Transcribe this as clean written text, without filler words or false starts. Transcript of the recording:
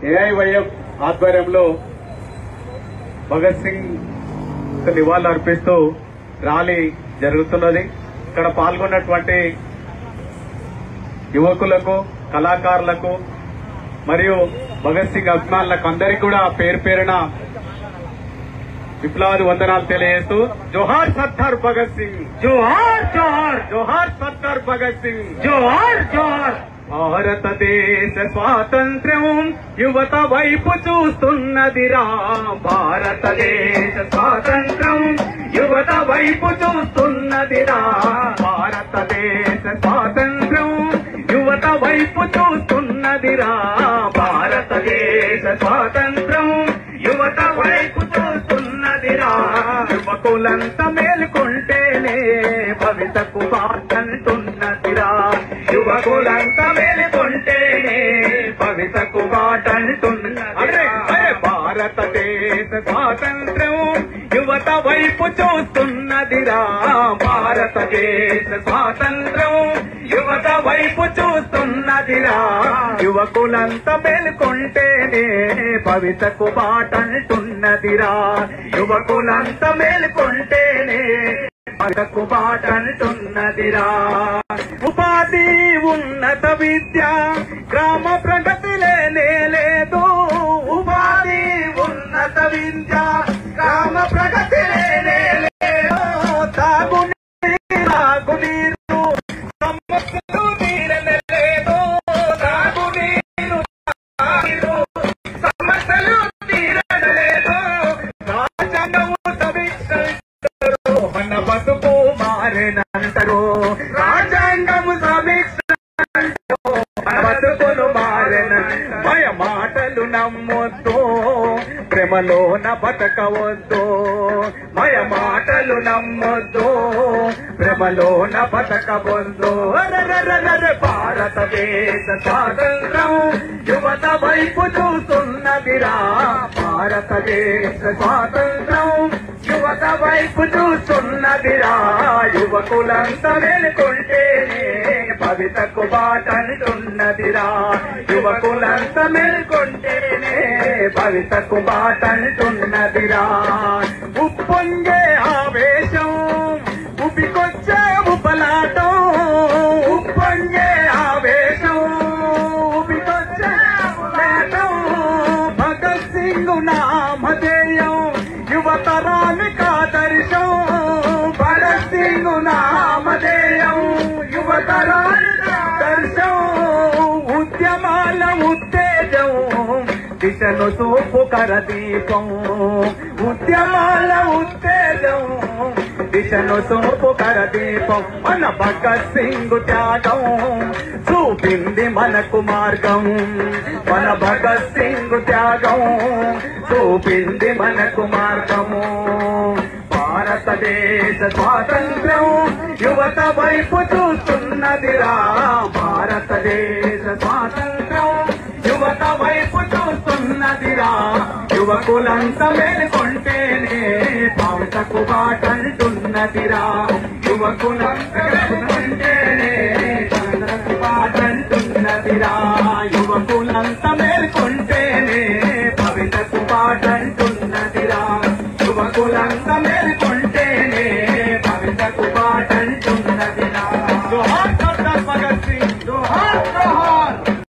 AIYF ఆధ్వర్యంలో భగత్ సింగ్ నివాళులు అర్పిస్తూ ర్యాలీ జరుగుతున్నది. ఇక్కడ పాల్గొన్నటువంటి యువకులకు, కళాకారులకు మరియు భగత్ సింగ్ అభిమానులకు అందరికీ కూడా పేరు పేరున విప్లవాది వందనాలు తెలియజేస్తూ జోహార్ సర్దార్ భగత్ సింగ్, జోహార్ జోహార్, జోహార్ సర్దార్ భగత్ సింగ్, జోహార్ జోహార్. భారతదేశ స్వాతంత్ర్యం యువత వైపు చూస్తున్నదిరా, భారతదేశ స్వాతంత్ర్యం యువత వైపు చూస్తున్నదిరా, భారతదేశ స్వాతంత్ర్యం యువత వైపు చూస్తున్నదిరా, భారతదేశ స్వాతంత్ర్యం యువత వైపు చూస్తున్నదిరా. యువకులంతా మేలుకుంటేనే భవితకు బాటంటున్నదిరా, యువకులంతా మేలుకుంటేనే భవితకు బాటంటున్నదిరా. భారతదేశ స్వాతంత్ర్యం యువత వైపు చూస్తున్నదిరా, భారతదేశ స్వాతంత్ర్యం యువత వైపు చూస్తున్నదిరా. యువకులంతా మేలుకుంటేనే భవితకు బాటంటున్నదిరా, యువకులంతా మేలుకుంటేనే భవితకు బాటంటున్నదిరా. ఉపాధి, ఉన్నత విద్య, గ్రామ ప్రగతి లేనే లేదు, ఉపాధి, ఉన్నత విద్య, గ్రామ ప్రగతి లేనే లేదు. తాగునీరు సమస్యలు తీరలేదు, తాగునీరు సమస్యలు తీరలేదు. రాజ్యాంగము సమీక్షించరు, మన బతుకు మారేనంటారు, రాజ్యాంగము సమీక్షించరు, మన బతుకులు మారేనంటారు. భయ మాటలు నమ్మొద్దు, ప్రేమలోన బతకవద్దు, భయ మాటలు నమ్మొద్దు, ప్రేమలోన బతకవద్దు. భారతదేశ స్వాతంత్రం యువత వైపు చూస్తున్నదిరా, భారతదేశ స్వాతంత్రం యువత వైపు చూస్తున్నదిరా. యువకులంతా మేలుకుంటేనే భవితకు బాటంటున్నదిరా, యువకులంతా మేలుకుంటేనే భవితకు బాటంటున్నదిరా. ఉప్పొంగే ఆవేశం, ఉపికొచ్చే ఉపలాటం, ఉప్పొంగే ఆవేశం, ఉపికొచ్చే ఉపలాటం. భగత్ సింగ్ నామధేయం యువతరానికి ఆదర్శం, భగత్ సింగ్ నామధేయం యువతరానికి ఆదర్శం. ఉద్యమాల ఉత్తేజం దిశను చూపు కరదీపం, ఉద్యమాల ఉత్తేజం దిశను చూపు కరదీపం. మన భగత్ సింగ్ త్యాగం చూపింది మనకు మార్గం, మన భగత్ సింగ్ త్యాగం చూపింది మనకు మార్గము. భారతదేశ స్వాతంత్ర్యం యువత వైపు చూస్తున్నదిరా, భారతదేశ స్వాతంత్ర్యం యువత వైపు చూస్తున్నదిరా. యువకులంతా మేలుకుంటేనే భవితకు బాటంటున్నదిరా, యువకులంతా మేలుకుంటేనే భవితకు బాటంటున్నదిరా. యువకుల